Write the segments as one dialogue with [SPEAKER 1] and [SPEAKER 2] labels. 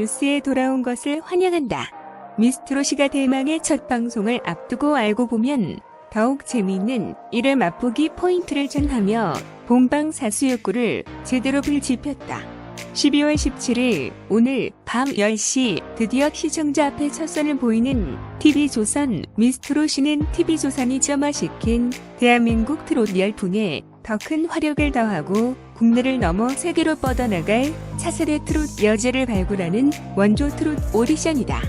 [SPEAKER 1] 뉴스에 돌아온 것을 환영한다. 미스트롯이가 대망의 첫 방송을 앞두고 알고 보면 더욱 재미있는 1회 맛보기 포인트를 전하며 본방 사수 욕구를 제대로 불지폈다. 12월 17일 오늘 밤 10시 드디어 시청자 앞에 첫 선을 보이는 TV조선 미스트롯이는 TV조선이 점화시킨 대한민국 트롯 열풍에 더 큰 화력을 더하고 국내를 넘어 세계로 뻗어나갈 차세대 트롯 여제를 발굴하는 원조 트롯 오디션이다.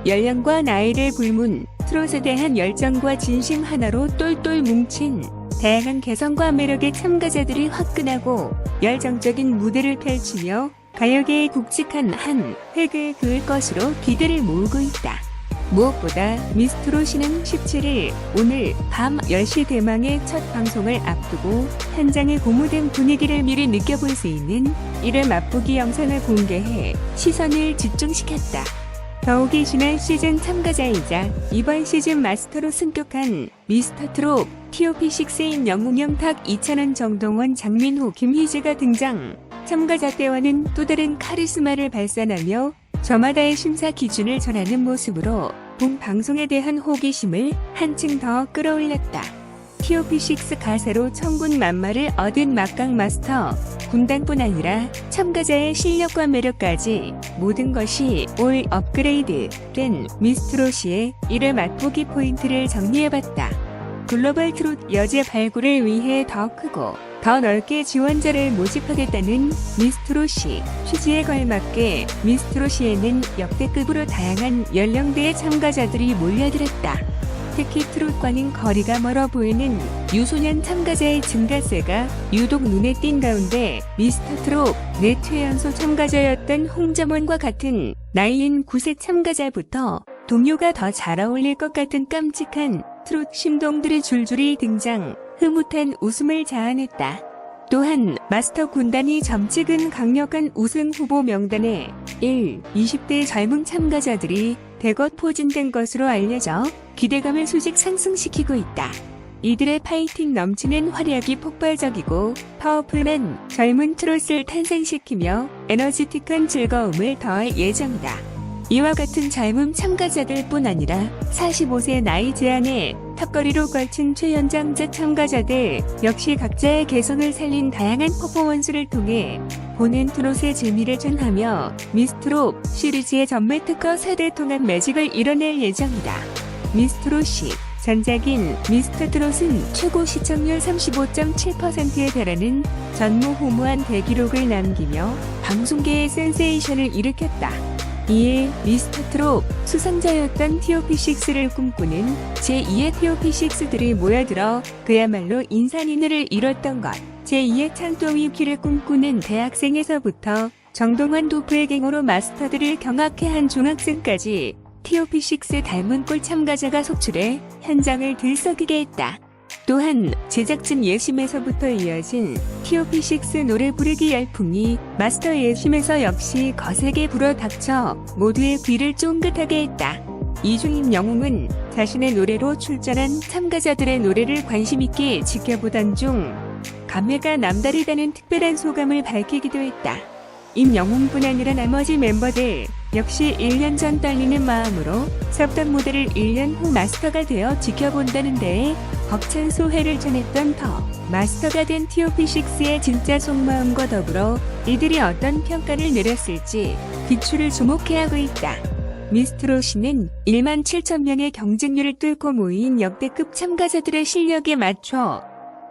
[SPEAKER 1] 연령과 나이를 불문 트롯에 대한 열정과 진심 하나로 똘똘 뭉친 다양한 개성과 매력의 참가자들이 화끈하고 열정적인 무대를 펼치며 가요계에 굵직한 한 획을 그을 것으로 기대를 모으고 있다. 무엇보다 미스트롯이는 17일 오늘 밤 10시 대망의 첫 방송을 앞두고 현장의 고무된 분위기를 미리 느껴볼 수 있는 1회 맛보기 영상을 공개해 시선을 집중시켰다. 더욱이 지난 시즌 참가자이자 이번 시즌 마스터로 승격한 미스터트롯 TOP6인 영웅형 탁 이찬원 정동원 장민호 김희재가 등장. 참가자 때와는 또 다른 카리스마를 발산하며 저마다의 심사 기준을 전하는 모습으로 본 방송에 대한 호기심을 한층 더 끌어올렸다. TOP6 가세로 천군 만마를 얻은 막강 마스터, 군단뿐 아니라 참가자의 실력과 매력까지 모든 것이 올 업그레이드 된 미스트롯의 1회 맛보기 포인트를 정리해봤다. 글로벌 트롯 여제 발굴을 위해 더 크고 더 넓게 지원자를 모집하겠다는 미스트롯이 취지에 걸맞게 미스트롯에는 역대급으로 다양한 연령대의 참가자들이 몰려들었다. 특히 트롯과는 거리가 멀어 보이는 유소년 참가자의 증가세가 유독 눈에 띈 가운데 미스터트롯 내 최연소 참가자였던 홍정원과 같은 나이인 9세 참가자부터 동료가 더 잘 어울릴 것 같은 깜찍한 트롯 심동들이 줄줄이 등장, 흐뭇한 웃음을 자아냈다. 또한 마스터 군단이 점찍은 강력한 우승 후보 명단에 20대 젊은 참가자들이 대거 포진된 것으로 알려져 기대감을 수직 상승시키고 있다. 이들의 파이팅 넘치는 활약이 폭발적이고 파워풀한 젊은 트롯을 탄생시키며 에너지틱한 즐거움을 더할 예정이다. 이와 같은 젊은 참가자들 뿐 아니라 45세 나이 제한에 턱걸이로 걸친 최연장자 참가자들 역시 각자의 개성을 살린 다양한 퍼포먼스를 통해 보는 트롯의 재미를 전하며 미스트롯 시리즈의 전매 특허 세대 통합 매직을 이뤄낼 예정이다. 미스트롯이 전작인 미스터트롯은 최고 시청률 35.7%에 달하는 전무후무한 대기록을 남기며 방송계의 센세이션을 일으켰다. 이에 미스터트롯 수상자였던 TOP6를 꿈꾸는 제2의 TOP6들이 모여들어 그야말로 인산인해를 이뤘던 것. 제2의 창동위키를 꿈꾸는 대학생에서부터 정동원 도플갱어로 마스터들을 경악해 한 중학생까지 TOP6 닮은 꼴 참가자가 속출해 현장을 들썩이게 했다. 또한 제작진 예심에서부터 이어진 TOP6 노래 부르기 열풍이 마스터 예심에서 역시 거세게 불어닥쳐 모두의 귀를 쫑긋하게 했다. 이중임 영웅은 자신의 노래로 출전한 참가자들의 노래를 관심있게 지켜보던 중 감회가 남다르다는 특별한 소감을 밝히기도 했다. 임영웅뿐 아니라 나머지 멤버들 역시 1년 전 떨리는 마음으로 섭던 무대를 1년 후 마스터가 되어 지켜본다는 데에 벅찬 소회를 전했던 터. 마스터가 된 TOP6의 진짜 속마음과 더불어 이들이 어떤 평가를 내렸을지 기출을 주목해 하고 있다. 미스트롯이는 1만 7천 명의 경쟁률을 뚫고 모인 역대급 참가자들의 실력에 맞춰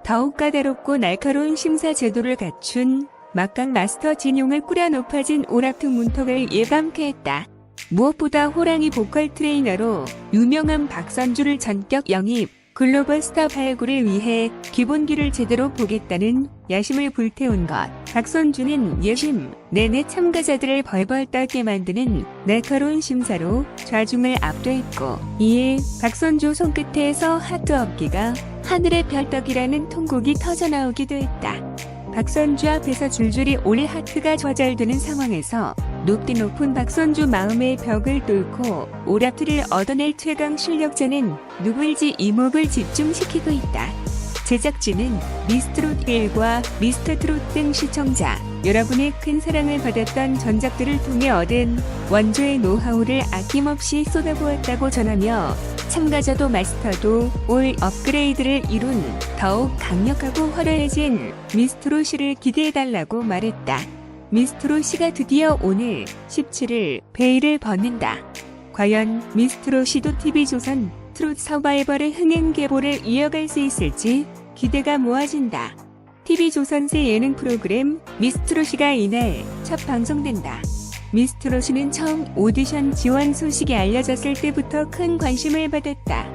[SPEAKER 1] 더욱 까다롭고 날카로운 심사 제도를 갖춘 막강 마스터 진용을 꾸려 높아진 오락특 문턱을 예감케 했다. 무엇보다 호랑이 보컬 트레이너로 유명한 박선주를 전격 영입, 글로벌 스타 발굴을 위해 기본기를 제대로 보겠다는 야심을 불태운 것. 박선주는 예심 내내 참가자들을 벌벌 떨게 만드는 날카로운 심사로 좌중을 압도했고, 이에 박선주 손끝에서 하트 업기가 하늘의 별떡이라는 통곡이 터져나오기도 했다. 박선주 앞에서 줄줄이 올 하트가 좌절되는 상황에서 높은 박선주 마음의 벽을 뚫고 오락트를 얻어낼 최강 실력자는 누구일지 이목을 집중시키고 있다. 제작진은 미스트롯 1과 미스터트롯 등 시청자 여러분의 큰 사랑을 받았던 전작들을 통해 얻은 원조의 노하우를 아낌없이 쏟아부었다고 전하며 참가자도 마스터도 올 업그레이드를 이룬 더욱 강력하고 화려해진 미스트롯을 기대해달라고 말했다. 미스트롯이 드디어 오늘 17일 베일을 벗는다. 과연 미스트롯이도 TV조선 트롯 서바이벌의 흥행 계보를 이어갈 수 있을지 기대가 모아진다. TV조선세 예능 프로그램 미스트롯이가 이날 첫 방송된다. 미스트롯이는 처음 오디션 지원 소식이 알려졌을 때부터 큰 관심을 받았다.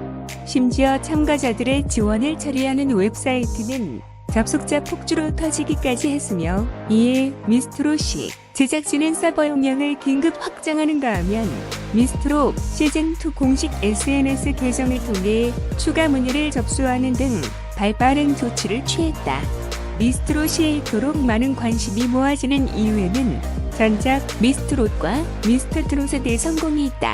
[SPEAKER 1] 심지어 참가자들의 지원을 처리하는 웹사이트는 접속자 폭주로 터지기까지 했으며, 이에 미스트롯이 제작진은 서버 용량을 긴급 확장하는가 하면 미스트롯 시즌2 공식 SNS 계정을 통해 추가 문의를 접수하는 등 발빠른 조치를 취했다. 미스트롯이 이토록 많은 관심이 모아지는 이유에는 전작 미스트롯과 미스터트롯의 대성공이 있다.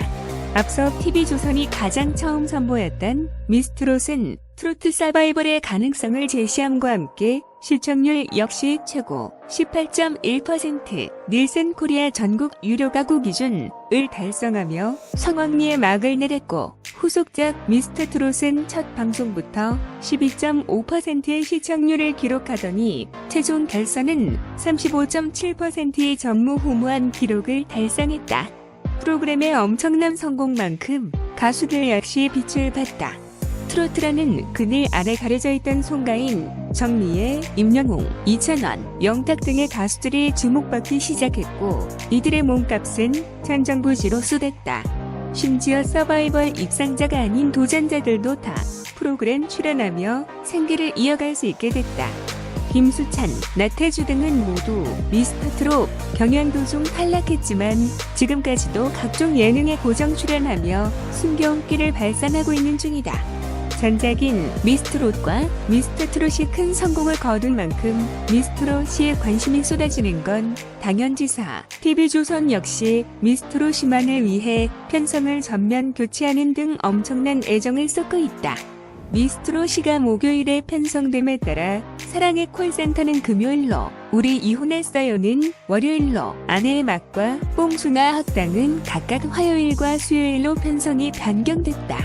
[SPEAKER 1] 앞서 TV조선이 가장 처음 선보였던 미스트롯은 트로트 서바이벌의 가능성을 제시함과 함께 시청률 역시 최고 18.1%, 닐슨 코리아 전국 유료 가구 기준을 달성하며 성황리에 막을 내렸고, 후속작 미스터트롯은 첫 방송부터 12.5%의 시청률을 기록하더니 최종 결선은 35.7%의 전무후무한 기록을 달성했다. 프로그램의 엄청난 성공만큼 가수들 역시 빛을 봤다. 트로트라는 그늘 아래 가려져 있던 송가인, 정미애, 임영웅, 이찬원, 영탁 등의 가수들이 주목받기 시작했고, 이들의 몸값은 천정부지로 쏟았다. 심지어 서바이벌 입상자가 아닌 도전자들도 다 프로그램 출연하며 생계를 이어갈 수 있게 됐다. 김수찬, 나태주 등은 모두 미스터트롯 경연 도중 탈락했지만 지금까지도 각종 예능에 고정 출연하며 숨겨온 끼를 발산하고 있는 중이다. 전작인 미스트롯과 미스터트롯이 큰 성공을 거둔 만큼 미스트롯에 관심이 쏟아지는 건 당연지사. TV조선 역시 미스트롯만을 위해 편성을 전면 교체하는 등 엄청난 애정을 쏟고 있다. 미스트롯이 목요일에 편성됨에 따라 사랑의 콜센터는 금요일로, 우리 이혼했어요는 월요일로, 아내의 맛과 뽕수나 학당은 각각 화요일과 수요일로 편성이 변경됐다.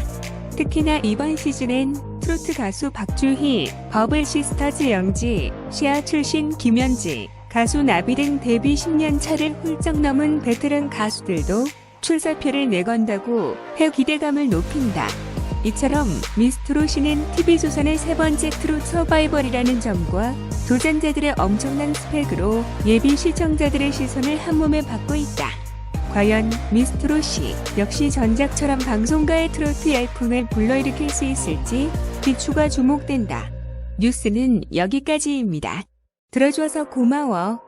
[SPEAKER 1] 특히나 이번 시즌엔 트로트 가수 박주희, 버블시스터즈 영지, 시아 출신 김연지, 가수 나비 등 데뷔 10년 차를 훌쩍 넘은 베테랑 가수들도 출사표를 내건다고 해 기대감을 높인다. 이처럼 미스트롯이는 TV조선의 세 번째 트롯 서바이벌이라는 점과 도전자들의 엄청난 스펙으로 예비 시청자들의 시선을 한몸에 받고 있다. 과연 미스트롯이 역시 전작처럼 방송가의 트로트 열풍을 불러일으킬 수 있을지 귀추가 주목된다. 뉴스는 여기까지입니다. 들어줘서 고마워.